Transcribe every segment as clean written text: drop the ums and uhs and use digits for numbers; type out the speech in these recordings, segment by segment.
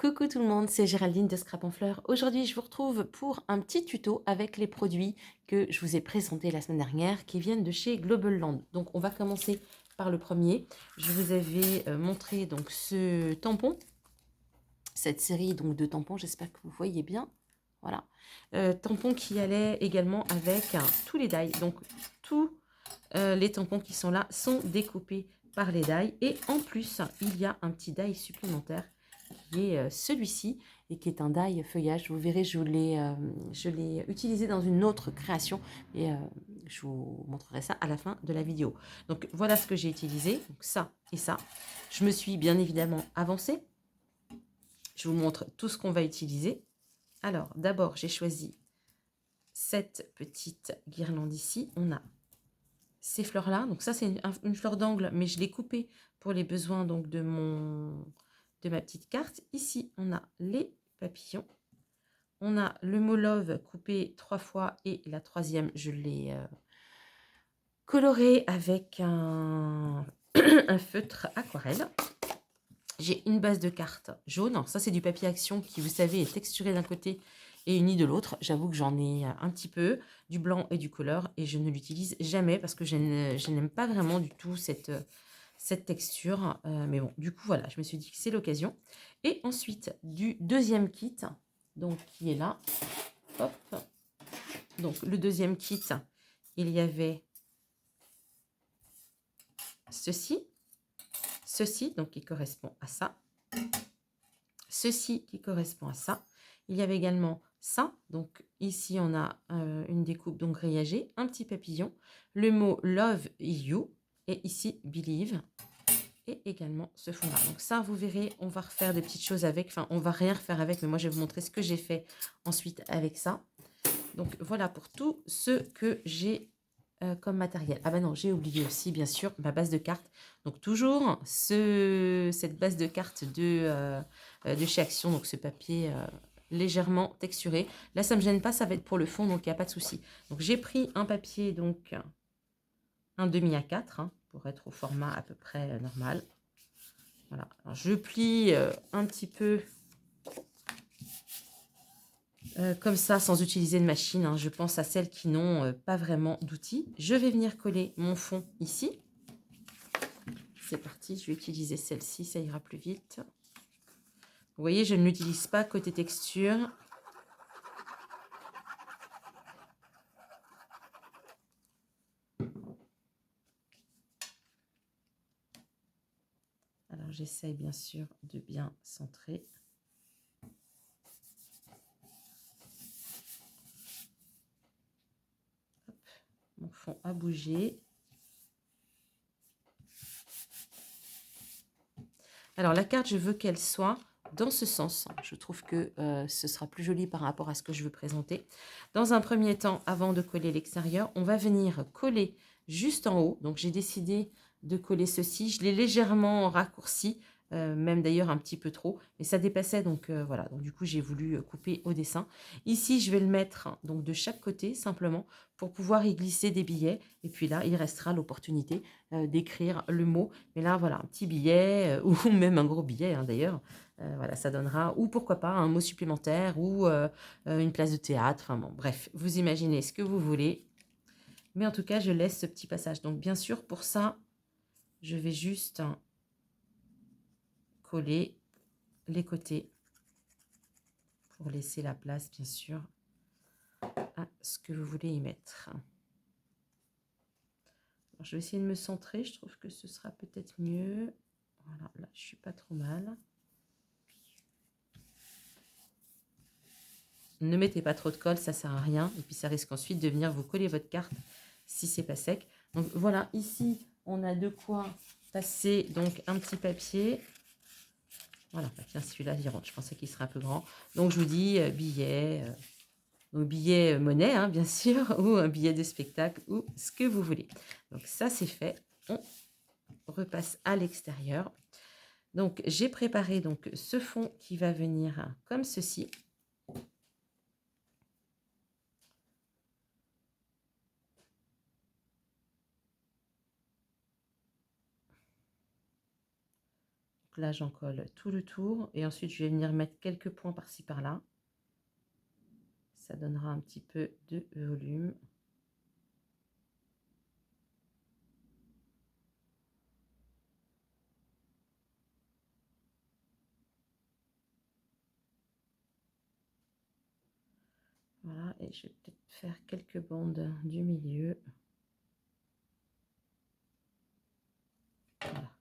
Coucou tout le monde, c'est Géraldine de Scrap en Fleurs. Aujourd'hui, je vous retrouve pour un petit tuto avec les produits que je vous ai présentés la semaine dernière qui viennent de chez Global Land. Donc, on va commencer par le premier. Je vous avais montré donc ce tampon, cette série donc de tampons, j'espère que vous voyez bien. Voilà. Tampon qui allait également avec tous les die. Donc, tous les tampons qui sont là sont découpés par les die. Et en plus, il y a un petit die supplémentaire qui est celui-ci et qui est un die feuillage. Vous verrez, je l'ai utilisé dans une autre création et je vous montrerai ça à la fin de la vidéo. Donc voilà ce que j'ai utilisé, donc ça et ça. Je me suis bien évidemment avancée. Je vous montre tout ce qu'on va utiliser. Alors d'abord, j'ai choisi cette petite guirlande ici. On a ces fleurs-là. Donc ça, c'est une fleur d'angle, mais je l'ai coupée pour les besoins donc de ma petite carte. Ici, on a les papillons. On a le mot love coupé 3 fois et la troisième, je l'ai coloré avec un, un feutre aquarelle. J'ai une base de cartes jaune. Ça, c'est du papier action qui, vous savez, est texturé d'un côté et uni de l'autre. J'avoue que j'en ai un petit peu, du blanc et du couleur, et je ne l'utilise jamais parce que je n'aime pas vraiment du tout cette texture. Mais bon, du coup, voilà, je me suis dit que c'est l'occasion. Et ensuite, du deuxième kit, donc qui est là. Hop. Donc, le deuxième kit, il y avait ceci. Ceci, donc qui correspond à ça. Ceci qui correspond à ça. Il y avait également ça. Donc, ici, on a une découpe donc grillagée, un petit papillon, le mot Love You et ici Believe. Et également ce fond-là. Donc ça, vous verrez, on va refaire des petites choses avec. Enfin, on va rien refaire avec, mais moi, je vais vous montrer ce que j'ai fait ensuite avec ça. Donc, voilà pour tout ce que j'ai comme matériel. Ah ben non, j'ai oublié aussi, bien sûr, ma base de cartes. Donc, toujours cette base de cartes de chez Action, donc ce papier légèrement texturé. Là, ça ne me gêne pas, ça va être pour le fond, donc il n'y a pas de souci. Donc, j'ai pris un papier, donc un demi à 4, hein, pour être au format à peu près normal. Voilà. Alors, je plie un petit peu comme ça, sans utiliser de machine. Hein. Je pense à celles qui n'ont pas vraiment d'outils. Je vais venir coller mon fond ici. C'est parti, je vais utiliser celle-ci, ça ira plus vite. Vous voyez, je ne l'utilise pas côté texture. Alors, j'essaye bien sûr de bien centrer. Hop, mon fond a bougé. Alors, la carte, je veux qu'elle soit dans ce sens. Je trouve que ce sera plus joli par rapport à ce que je veux présenter. Dans un premier temps, avant de coller l'extérieur, on va venir coller juste en haut. Donc, j'ai décidé de coller ceci. Je l'ai légèrement raccourci, même d'ailleurs un petit peu trop. Mais ça dépassait, donc voilà. Donc, du coup, j'ai voulu couper au dessin. Ici, je vais le mettre donc de chaque côté, simplement, pour pouvoir y glisser des billets. Et puis là, il restera l'opportunité d'écrire le mot. Mais là, voilà, un petit billet ou même un gros billet, hein, d'ailleurs. Voilà, ça donnera, ou pourquoi pas, un mot supplémentaire ou une place de théâtre. Enfin bon, bref, vous imaginez ce que vous voulez. Mais en tout cas, je laisse ce petit passage. Donc, bien sûr, pour ça, je vais juste coller les côtés pour laisser la place, bien sûr, à ce que vous voulez y mettre. Alors, je vais essayer de me centrer. Je trouve que ce sera peut-être mieux. Voilà, là, je suis pas trop mal. Ne mettez pas trop de colle, ça sert à rien. Et puis, ça risque ensuite de venir vous coller votre carte si c'est pas sec. Donc, voilà, ici, on a de quoi passer donc un petit papier. Voilà, tiens, celui-là, je pensais qu'il serait un peu grand. Donc, je vous dis billet, donc billet monnaie, hein, bien sûr, ou un billet de spectacle, ou ce que vous voulez. Donc, ça, c'est fait. On repasse à l'extérieur. Donc, j'ai préparé donc ce fond qui va venir comme ceci. Donc là, j'en colle tout le tour. Et ensuite, je vais venir mettre quelques points par-ci, par-là. Ça donnera un petit peu de volume. Voilà, et je vais peut-être faire quelques bandes du milieu. Voilà.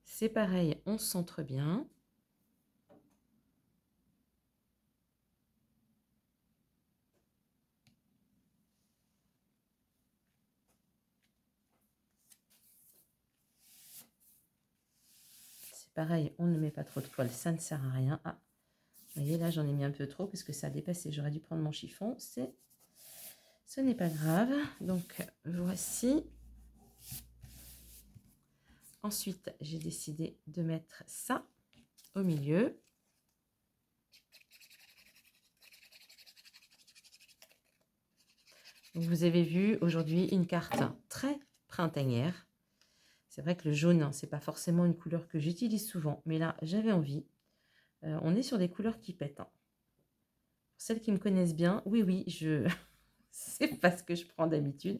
C'est pareil, on se centre bien. C'est pareil, on ne met pas trop de colle, ça ne sert à rien. Ah, vous voyez, là, j'en ai mis un peu trop parce que ça a dépassé. J'aurais dû prendre mon chiffon. Ce n'est pas grave. Donc, voici. Ensuite, j'ai décidé de mettre ça au milieu. Donc, vous avez vu aujourd'hui une carte très printanière. C'est vrai que le jaune, c'est pas forcément une couleur que j'utilise souvent, mais là, j'avais envie. On est sur des couleurs qui pètent. Hein. Pour celles qui me connaissent bien, oui, je c'est pas ce que je prends d'habitude.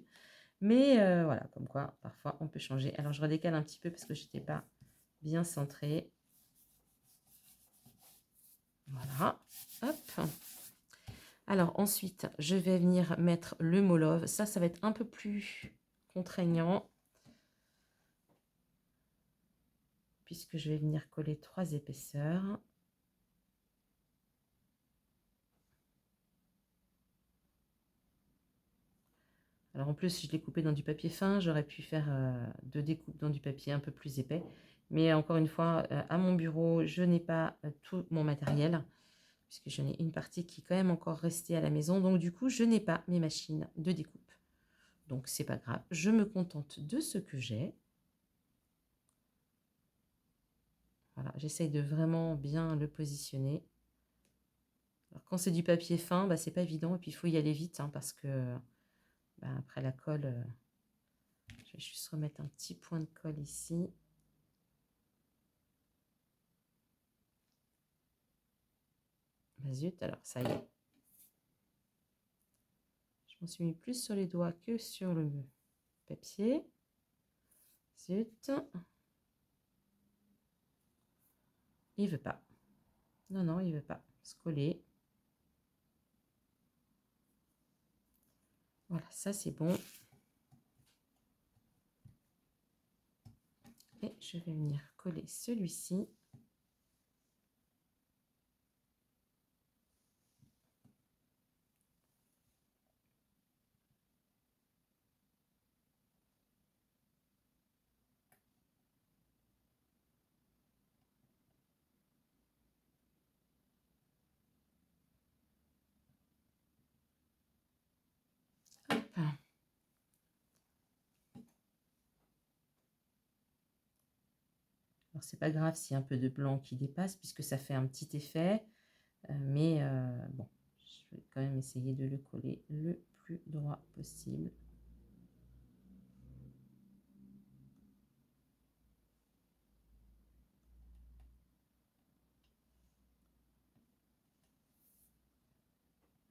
Mais voilà, comme quoi, parfois, on peut changer. Alors, je redécale un petit peu parce que je n'étais pas bien centrée. Voilà, hop. Alors, ensuite, je vais venir mettre le Molove. Ça va être un peu plus contraignant. Puisque je vais venir coller 3 épaisseurs. Alors, en plus, je l'ai coupé dans du papier fin. J'aurais pu faire 2 découpes dans du papier un peu plus épais. Mais encore une fois, à mon bureau, je n'ai pas tout mon matériel. Puisque j'en ai une partie qui est quand même encore restée à la maison. Donc, du coup, je n'ai pas mes machines de découpe. Donc, c'est pas grave. Je me contente de ce que j'ai. Voilà, j'essaye de vraiment bien le positionner. Alors, quand c'est du papier fin, bah, c'est pas évident. Et puis, il faut y aller vite hein, parce que bah, après la colle, je vais juste remettre un petit point de colle ici. Bah, zut, alors ça y est. Je m'en suis mis plus sur les doigts que sur le papier. Zut. Il veut pas. Non, non, il veut pas se coller. Voilà, ça c'est bon. Et je vais venir coller celui-ci. Hop. Alors, c'est pas grave s'il y a un peu de blanc qui dépasse puisque ça fait un petit effet. Mais bon, je vais quand même essayer de le coller le plus droit possible.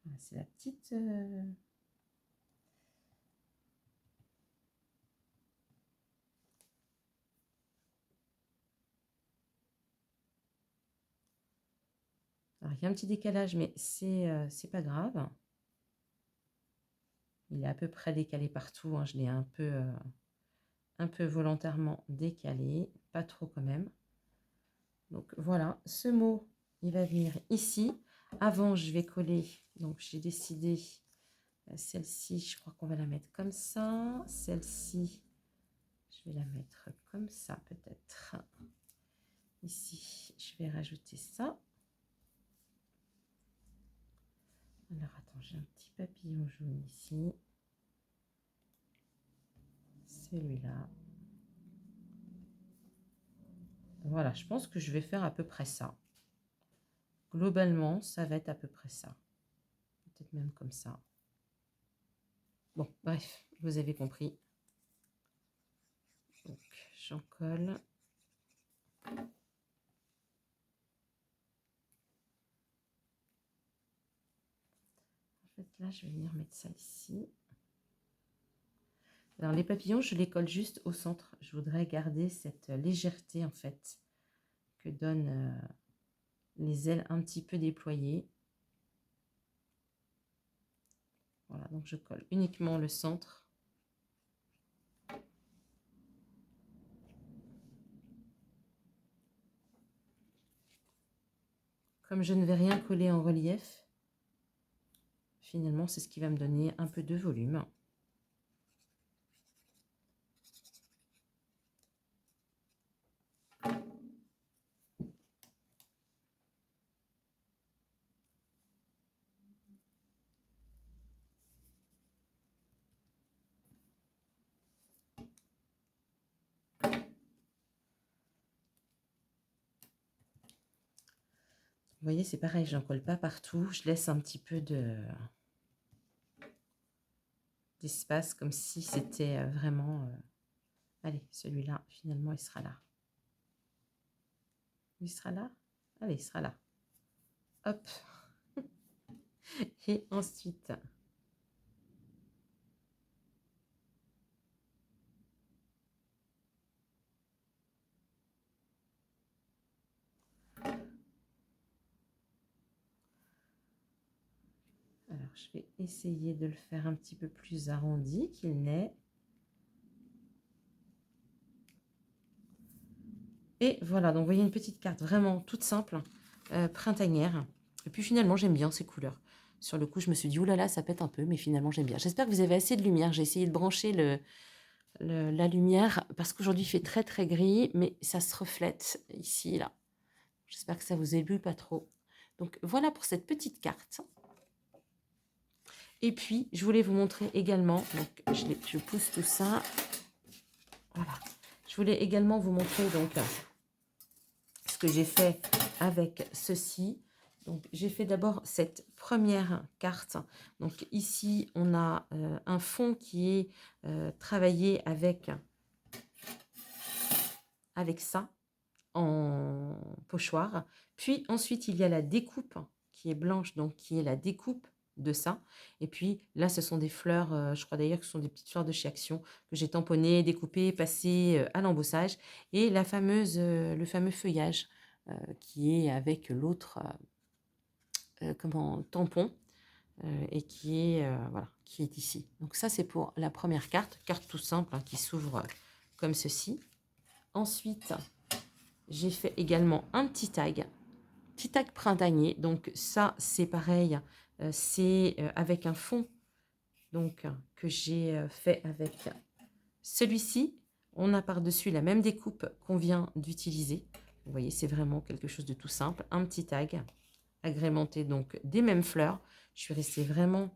Voilà, c'est la petite... Alors, il y a un petit décalage, mais c'est pas grave. Il est à peu près décalé partout. Hein. Je l'ai un peu volontairement décalé. Pas trop quand même. Donc voilà, ce mot, il va venir ici. Avant, je vais coller. Donc, j'ai décidé, celle-ci, je crois qu'on va la mettre comme ça. Celle-ci, je vais la mettre comme ça peut-être. Ici, je vais rajouter ça. Alors, attends, j'ai un petit papillon jaune ici. Celui-là. Voilà, je pense que je vais faire à peu près ça. Globalement, ça va être à peu près ça. Peut-être même comme ça. Bon, bref, vous avez compris. Donc, j'en colle. En fait, là, je vais venir mettre ça ici. Alors, les papillons, je les colle juste au centre. Je voudrais garder cette légèreté, en fait, que donnent les ailes un petit peu déployées. Voilà, donc je colle uniquement le centre. Comme je ne vais rien coller en relief, finalement, c'est ce qui va me donner un peu de volume. Vous voyez, c'est pareil, je n'en colle pas partout. Je laisse un petit peu d'espace, comme si c'était vraiment... Allez, celui-là, finalement, il sera là. Il sera là? Allez, il sera là. Hop. Et ensuite... Alors, je vais essayer de le faire un petit peu plus arrondi qu'il n'est. Et voilà, donc vous voyez une petite carte vraiment toute simple, printanière. Et puis finalement, j'aime bien ces couleurs. Sur le coup, je me suis dit, oulala, ça pète un peu, mais finalement, j'aime bien. J'espère que vous avez assez de lumière. J'ai essayé de brancher la lumière parce qu'aujourd'hui, il fait très, très gris, mais ça se reflète ici, là. J'espère que ça vous éblouit pas trop. Donc, voilà pour cette petite carte. Et puis, je voulais vous montrer également, donc je pousse tout ça. Voilà. Je voulais également vous montrer donc ce que j'ai fait avec ceci. Donc, j'ai fait d'abord cette première carte. Donc, ici, on a un fond qui est travaillé avec ça en pochoir. Puis, ensuite, il y a la découpe qui est blanche, donc qui est la découpe de ça. Et puis, là, ce sont des fleurs, je crois d'ailleurs que ce sont des petites fleurs de chez Action que j'ai tamponnées, découpées, passées à l'embossage. Et le fameux feuillage qui est avec l'autre tampon et voilà, qui est ici. Donc ça, c'est pour la première carte tout simple qui s'ouvre comme ceci. Ensuite, j'ai fait également un petit tag printanier. Donc ça, c'est pareil, c'est avec un fond donc que j'ai fait avec celui-ci. On a par-dessus la même découpe qu'on vient d'utiliser. Vous voyez, c'est vraiment quelque chose de tout simple. Un petit tag agrémenté donc des mêmes fleurs. Je suis restée vraiment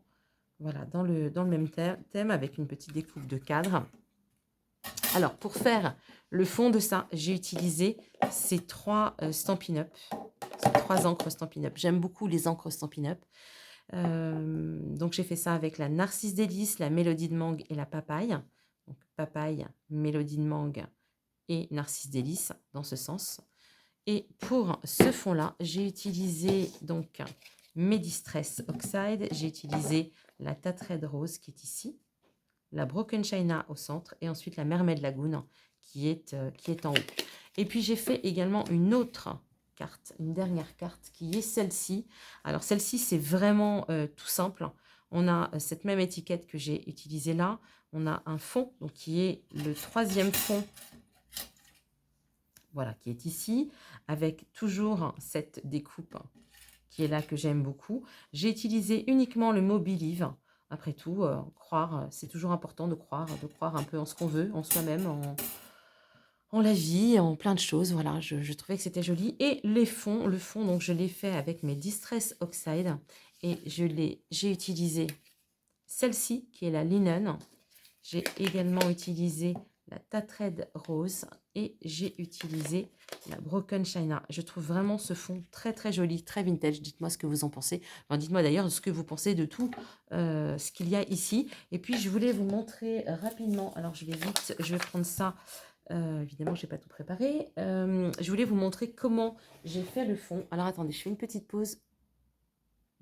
voilà, dans le même thème avec une petite découpe de cadre. Alors, pour faire le fond de ça, j'ai utilisé ces trois Stampin' Up, ces trois encres Stampin' Up. J'aime beaucoup les encres Stampin' Up. Donc, j'ai fait ça avec la Narcisse Délice, la Mélodie de Mangue et la Papaye. Donc, Papaye, Mélodie de Mangue et Narcisse Délice, dans ce sens. Et pour ce fond-là, j'ai utilisé donc mes Distress Oxide. J'ai utilisé la Tatred Rose qui est ici, la Broken China au centre et ensuite la Mermaid Lagoon qui est en haut. Et puis j'ai fait également une autre carte, une dernière carte qui est celle-ci. Alors celle-ci, c'est vraiment tout simple. On a cette même étiquette que j'ai utilisée là. On a un fond donc, qui est le troisième fond. Voilà, qui est ici, avec toujours cette découpe qui est là, que j'aime beaucoup. J'ai utilisé uniquement le mot Believe. Après tout, croire, c'est toujours important de croire un peu en ce qu'on veut, en soi-même, en la vie, en plein de choses. Voilà, je trouvais que c'était joli. Et le fond, donc je l'ai fait avec mes Distress Oxide. Et j'ai utilisé celle-ci, qui est la Linen. J'ai également utilisé la Tatred Rose et j'ai utilisé la Broken China. Je trouve vraiment ce fond très très joli, très vintage. Dites-moi ce que vous en pensez. Enfin, dites-moi d'ailleurs ce que vous pensez de tout ce qu'il y a ici. Et puis je voulais vous montrer rapidement, alors je vais vite, je vais prendre ça Évidemment, je n'ai pas tout préparé. Je voulais vous montrer comment j'ai fait le fond. Alors, attendez, je fais une petite pause.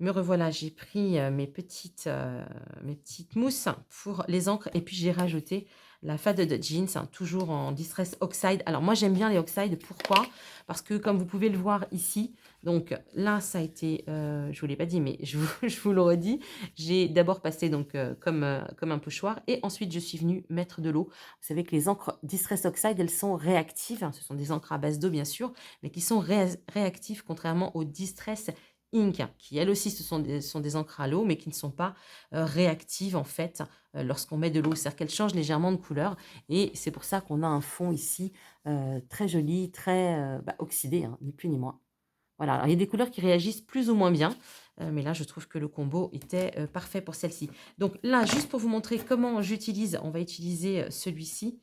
Me revoilà, j'ai pris mes petites mousses pour les encres et puis j'ai rajouté la Faded Jeans, hein, toujours en Distress Oxide. Alors moi j'aime bien les Oxide, pourquoi? Parce que comme vous pouvez le voir ici, donc là ça a été, je ne vous l'ai pas dit mais je vous le redis, j'ai d'abord passé donc comme un pochoir et ensuite je suis venue mettre de l'eau. Vous savez que les encres Distress Oxide, elles sont réactives, hein, ce sont des encres à base d'eau bien sûr, mais qui sont réactives contrairement aux Distress Ink, qui elles aussi ce sont des encres à l'eau, mais qui ne sont pas réactives en fait lorsqu'on met de l'eau. C'est-à-dire qu'elles changent légèrement de couleur et c'est pour ça qu'on a un fond ici très joli, très oxydé, hein, ni plus ni moins. Voilà, alors il y a des couleurs qui réagissent plus ou moins bien, mais là je trouve que le combo était parfait pour celle-ci. Donc là, juste pour vous montrer comment j'utilise, on va utiliser celui-ci.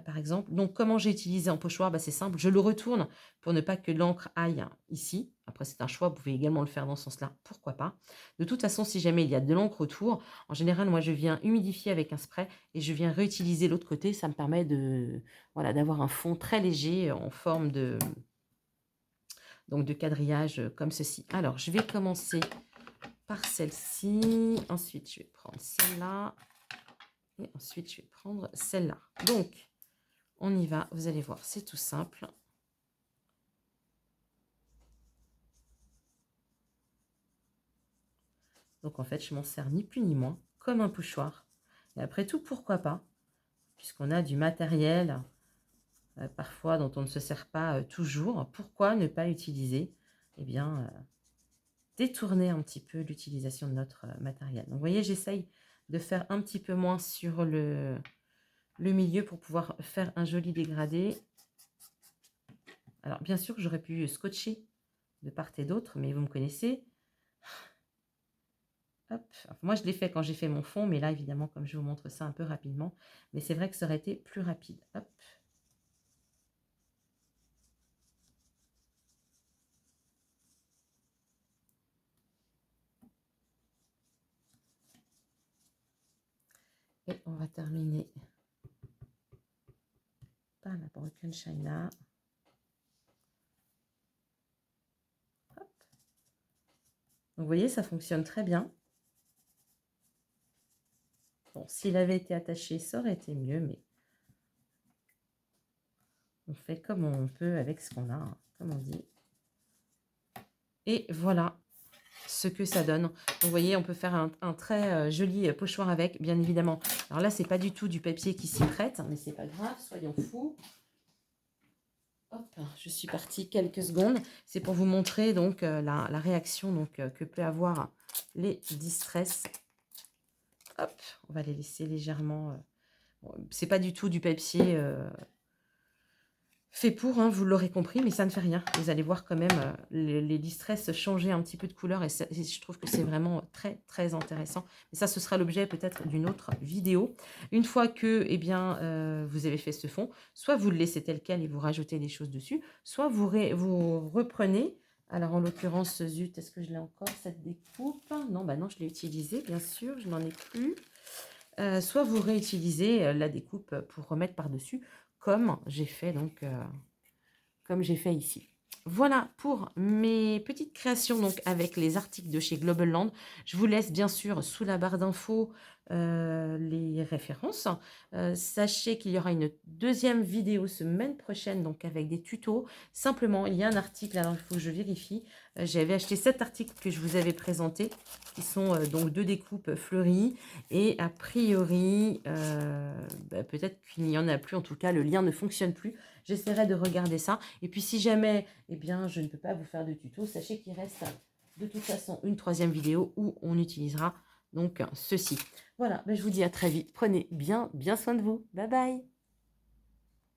Par exemple. Donc, comment j'ai utilisé en pochoir? C'est simple, je le retourne pour ne pas que l'encre aille ici. Après, c'est un choix, vous pouvez également le faire dans ce sens-là, pourquoi pas. De toute façon, si jamais il y a de l'encre autour, en général, moi, je viens humidifier avec un spray et je viens réutiliser l'autre côté. Ça me permet d'avoir un fond très léger en forme de quadrillage comme ceci. Alors, je vais commencer par celle-ci. Ensuite, je vais prendre celle-là. Et ensuite, je vais prendre celle-là. Donc, on y va, vous allez voir, c'est tout simple. Donc en fait, je m'en sers ni plus ni moins, comme un pochoir. Et après tout, pourquoi pas? Puisqu'on a du matériel, parfois, dont on ne se sert pas toujours, pourquoi ne pas utiliser, détourner un petit peu l'utilisation de notre matériel. Donc vous voyez, j'essaye de faire un petit peu moins sur le milieu pour pouvoir faire un joli dégradé. Alors bien sûr, j'aurais pu scotcher de part et d'autre, mais vous me connaissez. Hop. Enfin, moi, je l'ai fait quand j'ai fait mon fond, mais là, évidemment, comme je vous montre ça un peu rapidement, mais c'est vrai que ça aurait été plus rapide. Hop. Et on va terminer par la Broken China. Hop. Donc, vous voyez, ça fonctionne très bien. Bon, s'il avait été attaché, ça aurait été mieux, mais on fait comme on peut avec ce qu'on a, hein, comme on dit. Et voilà ce que ça donne. Vous voyez, on peut faire un très joli pochoir avec, bien évidemment. Alors là, c'est pas du tout du papier qui s'y prête, mais c'est pas grave, soyons fous. Hop, je suis partie quelques secondes. C'est pour vous montrer donc la réaction donc, que peut avoir les Distress. Hop, on va les laisser légèrement. Bon, c'est pas du tout du papier fait pour, hein, vous l'aurez compris, mais ça ne fait rien. Vous allez voir quand même les Distress changer un petit peu de couleur et je trouve que c'est vraiment très très intéressant. Mais ça, ce sera l'objet peut-être d'une autre vidéo. Une fois que vous avez fait ce fond, soit vous le laissez tel quel et vous rajoutez des choses dessus, soit vous reprenez. Alors en l'occurrence, zut, est-ce que je l'ai encore cette découpe? Non, non, je l'ai utilisée, bien sûr, je n'en ai plus. Soit vous réutilisez la découpe pour remettre par-dessus, comme j'ai fait donc comme j'ai fait ici. Voilà pour mes petites créations donc avec les articles de chez Global Land. Je vous laisse bien sûr sous la barre d'infos les références. Sachez qu'il y aura une deuxième vidéo semaine prochaine donc avec des tutos. Simplement, il y a un article, alors il faut que je vérifie. J'avais acheté 7 articles que je vous avais présentés qui sont donc 2 découpes fleuries et a priori peut-être qu'il n'y en a plus, en tout cas le lien ne fonctionne plus. J'essaierai de regarder ça. Et puis si jamais je ne peux pas vous faire de tuto, sachez qu'il reste de toute façon une 3e vidéo où on utilisera donc ceci. Voilà, je vous dis à très vite. Prenez bien soin de vous. Bye bye.